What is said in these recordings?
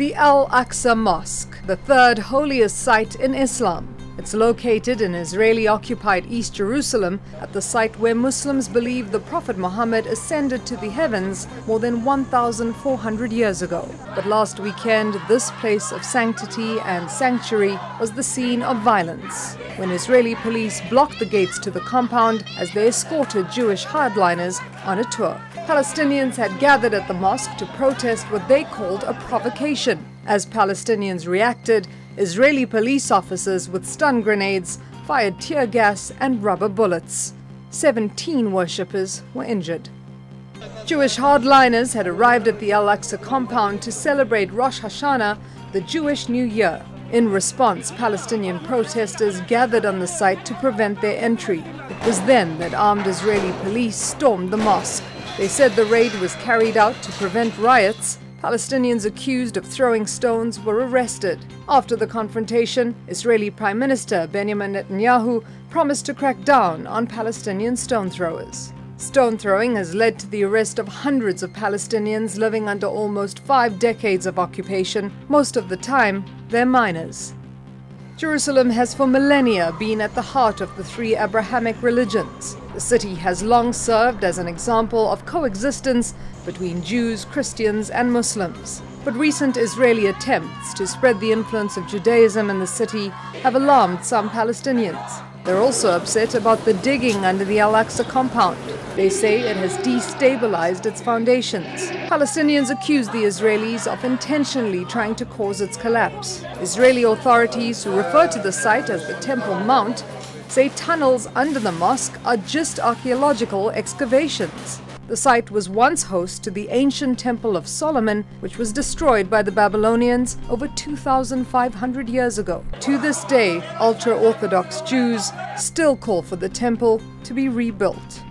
The Al-Aqsa Mosque, the third holiest site in Islam. It's located in Israeli-occupied East Jerusalem, at the site where Muslims believe the Prophet Muhammad ascended to the heavens more than 1,400 years ago. But last weekend, this place of sanctity and sanctuary was the scene of violence, when Israeli police blocked the gates to the compound as they escorted Jewish hardliners on a tour. Palestinians had gathered at the mosque to protest what they called a provocation. As Palestinians reacted, Israeli police officers with stun grenades fired tear gas and rubber bullets. 17 worshippers were injured. Jewish hardliners had arrived at the Al-Aqsa compound to celebrate Rosh Hashanah, the Jewish New Year. In response, Palestinian protesters gathered on the site to prevent their entry. It was then that armed Israeli police stormed the mosque. They said the raid was carried out to prevent riots. Palestinians accused of throwing stones were arrested. After the confrontation, Israeli Prime Minister Benjamin Netanyahu promised to crack down on Palestinian stone throwers. Stone throwing has led to the arrest of hundreds of Palestinians living under almost 5 decades of occupation. Most of the time, they're minors. Jerusalem has for millennia been at the heart of the 3 Abrahamic religions. The city has long served as an example of coexistence between Jews, Christians, and Muslims. But recent Israeli attempts to spread the influence of Judaism in the city have alarmed some Palestinians. They're also upset about the digging under the Al-Aqsa compound. They say it has destabilized its foundations. Palestinians accuse the Israelis of intentionally trying to cause its collapse. Israeli authorities, who refer to the site as the Temple Mount, say tunnels under the mosque are just archaeological excavations. The site was once host to the ancient Temple of Solomon, which was destroyed by the Babylonians over 2,500 years ago. To this day, ultra-Orthodox Jews still call for the temple to be rebuilt.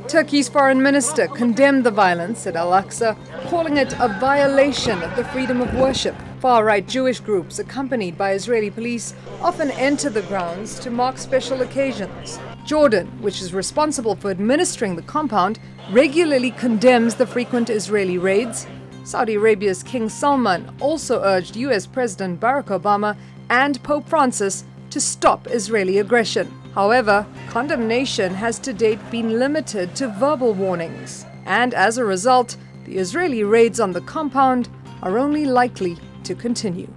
Turkey's foreign minister condemned the violence at Al-Aqsa, calling it a violation of the freedom of worship. Far-right Jewish groups, accompanied by Israeli police, often enter the grounds to mark special occasions. Jordan, which is responsible for administering the compound, regularly condemns the frequent Israeli raids. Saudi Arabia's King Salman also urged US President Barack Obama and Pope Francis to stop Israeli aggression. However, condemnation has to date been limited to verbal warnings, and as a result, the Israeli raids on the compound are only likely to continue.